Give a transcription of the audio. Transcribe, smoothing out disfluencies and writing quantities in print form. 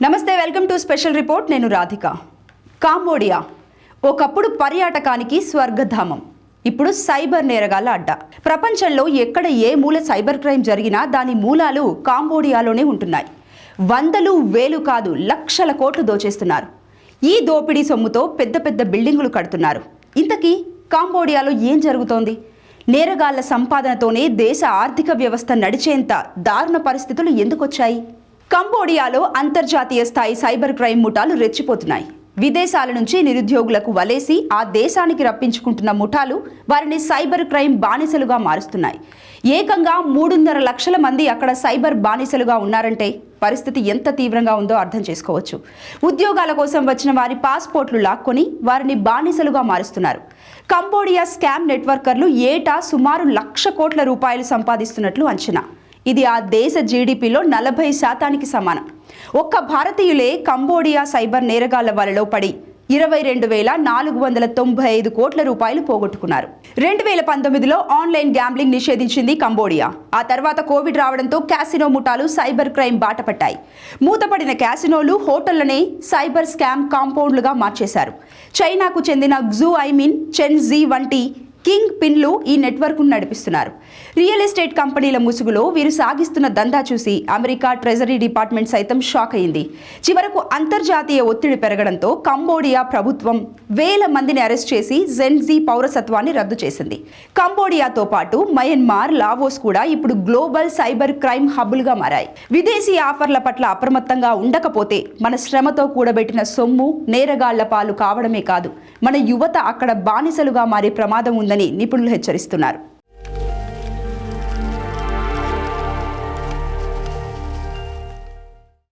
నమస్తే, welcome to special report. నేను రాధిక. కాంబోడియా ఒకప్పుడు పర్యాటకానికి స్వర్గధామం, ఇప్పుడు సైబర్ నేరగాళ్ల అడ్డా. ప్రపంచంలో ఎక్కడ ఏ మూల సైబర్ క్రైమ్ జరిగినా దాని మూలాలు కాంబోడియాలోనే ఉంటున్నాయి. వందలు వేలు కాదు, లక్షల కోట్లు దోచేస్తున్నారు. ఈ దోపిడీ సొమ్ముతో పెద్ద పెద్ద బిల్డింగులు కడుతున్నారు. ఇంతకీ కాంబోడియాలో ఏం జరుగుతోంది? నేరగాళ్ల సంపాదనతోనే దేశ ఆర్థిక వ్యవస్థ నడిచేంత దారుణ పరిస్థితులు ఎందుకొచ్చాయి? కంబోడియాలో అంతర్జాతీయ స్థాయి సైబర్ క్రైమ్ ముఠాలు రెచ్చిపోతున్నాయి. విదేశాల నుంచి నిరుద్యోగులకు వలేసి ఆ దేశానికి రప్పించుకుంటున్న ముఠాలు వారిని సైబర్ క్రైమ్ బానిసలుగా మారుస్తున్నాయి. ఏకంగా 3.5 లక్షల మంది అక్కడ సైబర్ బానిసలుగా ఉన్నారంటే పరిస్థితి ఎంత తీవ్రంగా ఉందో అర్థం చేసుకోవచ్చు. ఉద్యోగాల కోసం వచ్చిన వారి పాస్పోర్ట్లు లాక్కొని వారిని బానిసలుగా మారుస్తున్నారు. కంబోడియా స్కామ్ నెట్వర్కర్లు ఏటా సుమారు 1,00,000 కోట్ల రూపాయలు సంపాదిస్తున్నట్లు అంచనా. ఇది ఆ దేశ జీడిపిలో 40% సమానం. ఒక్క భారతీయులే కంబోడియా సైబర్ నేరగాళ్ల వలలో పడి 22,495 కోట్ల రూపాయలు పోగొట్టుకున్నారు. 2019లో ఆన్లైన్ గ్యాంబ్లింగ్ నిషేధించింది కంబోడియా. ఆ తర్వాత కోవిడ్ రావడంతో క్యాసినో ముఠాలు సైబర్ క్రైమ్ బాట పట్టాయి. మూతపడిన క్యాసినోలు, హోటళ్లనే సైబర్ స్కామ్ కాంపౌండ్లుగా మార్చేశారు. చైనాకు చెందిన XUIMIN, చెన్జీ వంటి కింగ్ పిన్లు ఈ నెట్వర్క్ను నడిపిస్తున్నారు. రియల్ ఎస్టేట్ కంపెనీల ముసుగులో వీరు సాగిస్తున్న దందా చూసి అమెరికా ట్రెజరీ డిపార్ట్మెంట్ సైతం షాక్ అయింది. చివరకు అంతర్జాతీయ ఒత్తిడి పెరగడంతో కంబోడియా ప్రభుత్వం వేల మందిని అరెస్ట్ చేసి జెన్జీ పౌరసత్వాన్ని రద్దు చేసింది. కంబోడియాతో పాటు మయన్మార్, లావోస్ కూడా ఇప్పుడు గ్లోబల్ సైబర్ క్రైమ్ హబ్బులుగా మారాయి. విదేశీ ఆఫర్ల పట్ల అప్రమత్తంగా ఉండకపోతే మన శ్రమతో కూడబెట్టిన సొమ్ము నేరగాళ్ల పాలు కావడమే కాదు, మన యువత అక్కడ బానిసలుగా మారే ప్రమాదం ఉందని నిపుణులు హెచ్చరిస్తున్నారు.